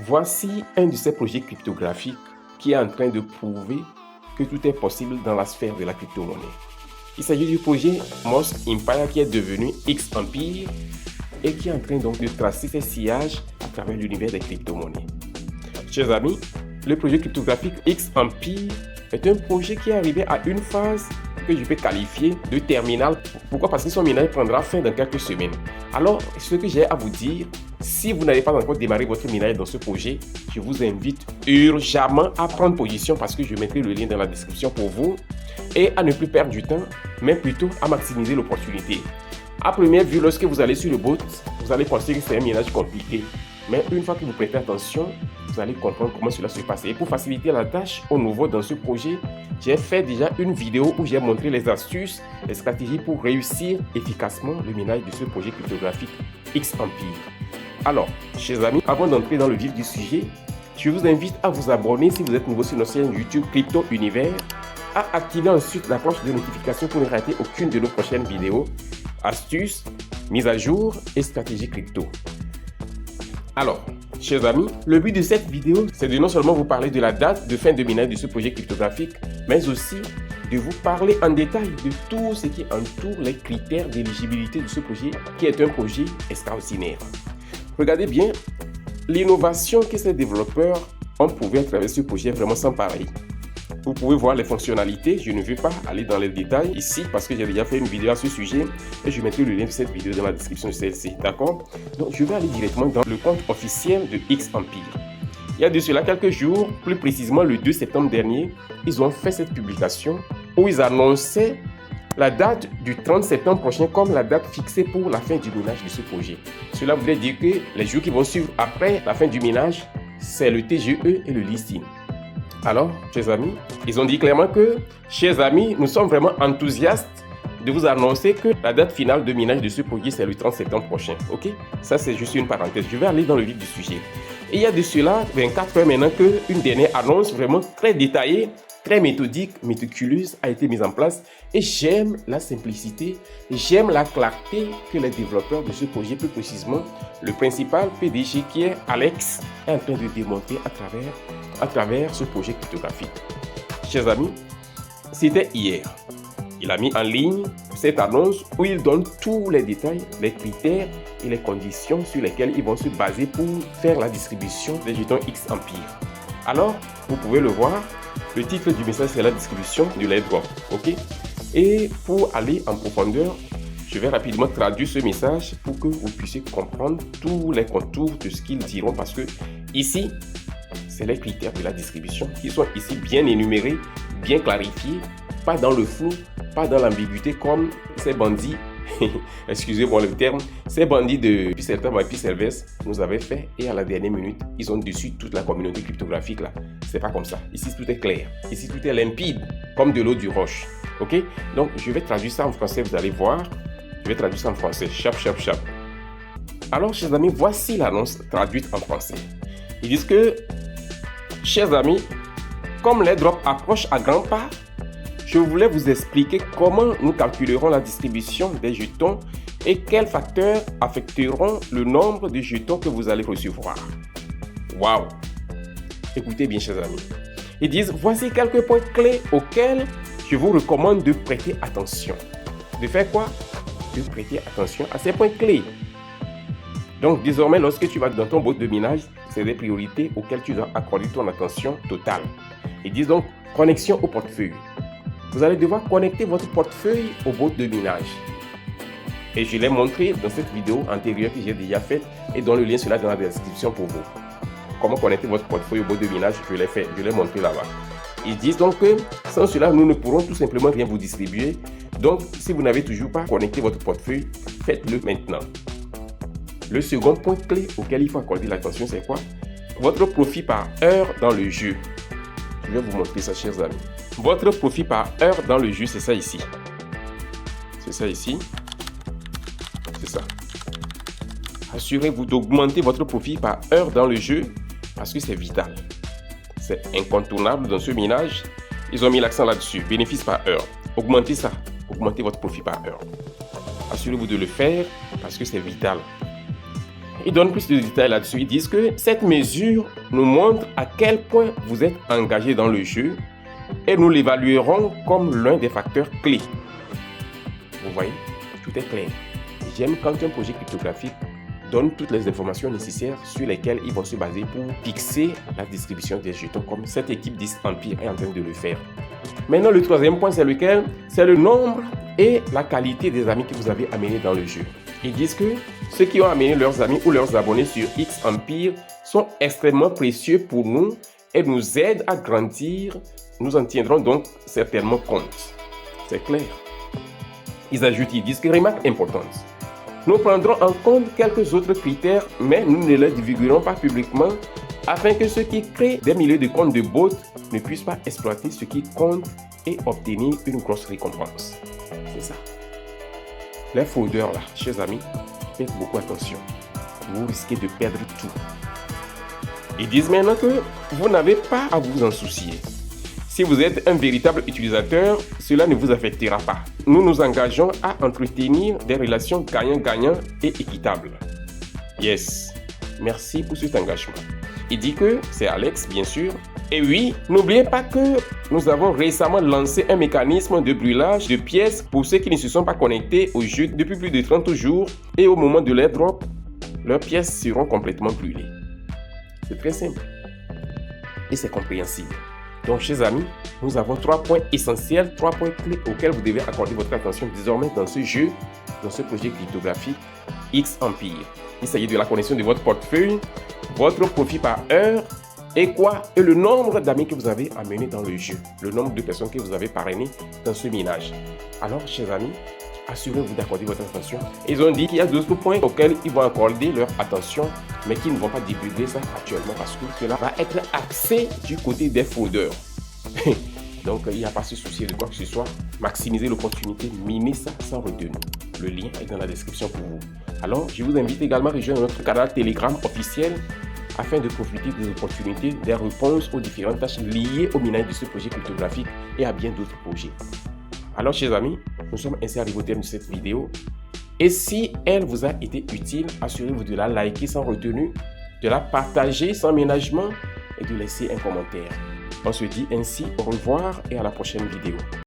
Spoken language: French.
Voici un de ces projets cryptographiques qui est en train de prouver que tout est possible dans la sphère de la crypto-monnaie. Il s'agit du projet Mosque Empire qui est devenu X Empire et qui est en train donc de tracer ses sillages à travers l'univers des crypto-monnaies. Chers amis, le projet cryptographique X Empire est un projet qui est arrivé à une phase que je peux qualifier de terminale. Pourquoi? Parce que son minage prendra fin dans quelques semaines. Alors, ce que j'ai à vous dire, si vous n'avez pas encore démarré votre minage dans ce projet, je vous invite urgemment à prendre position parce que je mettrai le lien dans la description pour vous et à ne plus perdre du temps, mais plutôt à maximiser l'opportunité. À première vue, lorsque vous allez sur le bot, vous allez penser que c'est un minage compliqué. Mais une fois que vous prêtez attention, vous allez comprendre comment cela se passe. Et pour faciliter la tâche aux nouveaux dans ce projet, j'ai fait déjà une vidéo où j'ai montré les astuces, les stratégies pour réussir efficacement le minage de ce projet cryptographique X Empire. Alors, chers amis, avant d'entrer dans le vif du sujet, je vous invite à vous abonner si vous êtes nouveau sur notre chaîne YouTube Crypto Univers, à activer ensuite la cloche de notification pour ne rater aucune de nos prochaines vidéos, astuces, mises à jour et stratégies crypto. Alors, chers amis, le but de cette vidéo, c'est de non seulement vous parler de la date de fin de minage de ce projet cryptographique, mais aussi de vous parler en détail de tout ce qui entoure les critères d'éligibilité de ce projet, qui est un projet extraordinaire. Regardez bien, l'innovation que ces développeurs ont prouvé à travers ce projet est vraiment sans pareil. Vous pouvez voir les fonctionnalités, je ne vais pas aller dans les détails ici parce que j'ai déjà fait une vidéo à ce sujet et je mettrai le lien de cette vidéo dans la description de celle-ci, d'accord? Donc je vais aller directement dans le compte officiel de X Empire. Il y a de cela quelques jours, plus précisément le 2 septembre dernier, ils ont fait cette publication où ils annonçaient la date du 30 septembre prochain comme la date fixée pour la fin du minage de ce projet. Cela voudrait dire que les jours qui vont suivre après la fin du minage, c'est le TGE et le listing. Alors, chers amis, ils ont dit clairement que, chers amis, nous sommes vraiment enthousiastes de vous annoncer que la date finale de minage de ce projet, c'est le 30 septembre prochain. Ok? Ça, c'est juste une parenthèse. Je vais aller dans le vif du sujet. Et il y a de cela 24 heures maintenant qu'une dernière annonce vraiment très détaillée, très méthodique, méticuleuse a été mise en place. Et j'aime la simplicité, j'aime la clarté que les développeurs de ce projet, plus précisément le principal PDG qui est Alex, est en train de démontrer à travers ce projet cryptographique. Chers amis, c'était hier. Il a mis en ligne cette annonce où il donne tous les détails, les critères et les conditions sur lesquelles ils vont se baser pour faire la distribution des jetons X Empire. Alors, vous pouvez le voir, le titre du message c'est la distribution de l'airdrop. Ok? Et pour aller en profondeur, je vais rapidement traduire ce message pour que vous puissiez comprendre tous les contours de ce qu'ils diront parce que ici, c'est les critères de la distribution qui sont ici bien énumérés, bien clarifiés, pas dans le flou, pas dans l'ambiguïté comme ces bandits, excusez-moi le terme, ces bandits de Piscelta by Piscelvest nous avaient fait et à la dernière minute, ils ont déçu toute la communauté cryptographique là. C'est pas comme ça. Ici, tout est clair. Ici, tout est limpide, comme de l'eau du roche. Ok? Donc, je vais traduire ça en français, vous allez voir. Je vais traduire ça en français. Chap, chap, chap. Alors, chers amis, voici l'annonce traduite en français. Ils disent que, chers amis, comme l'airdrop approche à grands pas, je voulais vous expliquer comment nous calculerons la distribution des jetons et quels facteurs affecteront le nombre de jetons que vous allez recevoir. Waouh! Écoutez bien, chers amis. Ils disent, voici quelques points clés auxquels je vous recommande de prêter attention. De faire quoi? De prêter attention à ces points clés. Donc, désormais, lorsque tu vas dans ton bot de minage, c'est des priorités auxquelles tu dois accorder ton attention totale. Ils disent donc, connexion au portefeuille. Vous allez devoir connecter votre portefeuille au bot de minage. Et je l'ai montré dans cette vidéo antérieure que j'ai déjà faite et dont le lien sera dans la description pour vous. Comment connecter votre portefeuille au bot de minage, je l'ai fait, je l'ai montré là-bas. Ils disent donc que sans cela, nous ne pourrons tout simplement rien vous distribuer. Donc, si vous n'avez toujours pas connecté votre portefeuille, faites-le maintenant. Le second point clé auquel il faut accorder l'attention, c'est quoi? Votre profit par heure dans le jeu. Je vais vous montrer ça, chers amis. Votre profit par heure dans le jeu, c'est ça ici. C'est ça ici. C'est ça. Assurez-vous d'augmenter votre profit par heure dans le jeu parce que c'est vital. C'est incontournable dans ce minage. Ils ont mis l'accent là-dessus. Bénéfice par heure. Augmentez ça. Augmentez votre profit par heure. Assurez-vous de le faire parce que c'est vital. Ils donnent plus de détails là-dessus. Ils disent que cette mesure nous montre à quel point vous êtes engagé dans le jeu et nous l'évaluerons comme l'un des facteurs clés. Vous voyez, tout est clair. J'aime quand un projet cryptographique donne toutes les informations nécessaires sur lesquelles ils vont se baser pour fixer la distribution des jetons, comme cette équipe d'Empire est en train de le faire. Maintenant, le troisième point, c'est lequel? C'est le nombre et la qualité des amis que vous avez amenés dans le jeu. Ils disent que ceux qui ont amené leurs amis ou leurs abonnés sur X Empire sont extrêmement précieux pour nous et nous aident à grandir. Nous en tiendrons donc certainement compte. C'est clair. Ils ajoutent, ils disent que remarque importante. Nous prendrons en compte quelques autres critères, mais nous ne les divulguerons pas publiquement afin que ceux qui créent des milliers de comptes de bots ne puissent pas exploiter ce qui compte et obtenir une grosse récompense. C'est ça. Les fraudeurs là, chers amis, faites beaucoup attention. Vous risquez de perdre tout. Ils disent maintenant que vous n'avez pas à vous en soucier. Si vous êtes un véritable utilisateur, cela ne vous affectera pas. Nous nous engageons à entretenir des relations gagnant-gagnant et équitables. Yes, merci pour cet engagement. Il dit que c'est Alex, bien sûr. Et oui, n'oubliez pas que nous avons récemment lancé un mécanisme de brûlage de pièces pour ceux qui ne se sont pas connectés au jeu depuis plus de 30 jours. Et au moment de l'airdrop, leurs pièces seront complètement brûlées. C'est très simple. Et c'est compréhensible. Donc, chers amis, nous avons 3 points essentiels, 3 points clés auxquels vous devez accorder votre attention désormais dans ce jeu, dans ce projet cryptographique X Empire. Il s'agit de la connexion de votre portefeuille, votre profit par heure et quoi? Et le nombre d'amis que vous avez amenés dans le jeu, le nombre de personnes que vous avez parrainées dans ce minage. Alors, chers amis, assurez-vous d'accorder votre attention. Ils ont dit qu'il y a d'autres points auxquels ils vont accorder leur attention, mais qu'ils ne vont pas divulguer ça actuellement parce que cela va être axé du côté des fraudeurs. Donc, il n'y a pas à se soucier de quoi que ce soit. Maximiser l'opportunité, miner ça sans retenue. Le lien est dans la description pour vous. Alors, je vous invite également à rejoindre notre canal Telegram officiel afin de profiter des opportunités, des réponses aux différentes tâches liées au minage de ce projet cryptographique et à bien d'autres projets. Alors, chers amis, nous sommes ainsi arrivés au terme de cette vidéo. Et si elle vous a été utile, assurez-vous de la liker sans retenue, de la partager sans ménagement et de laisser un commentaire. On se dit ainsi au revoir et à la prochaine vidéo.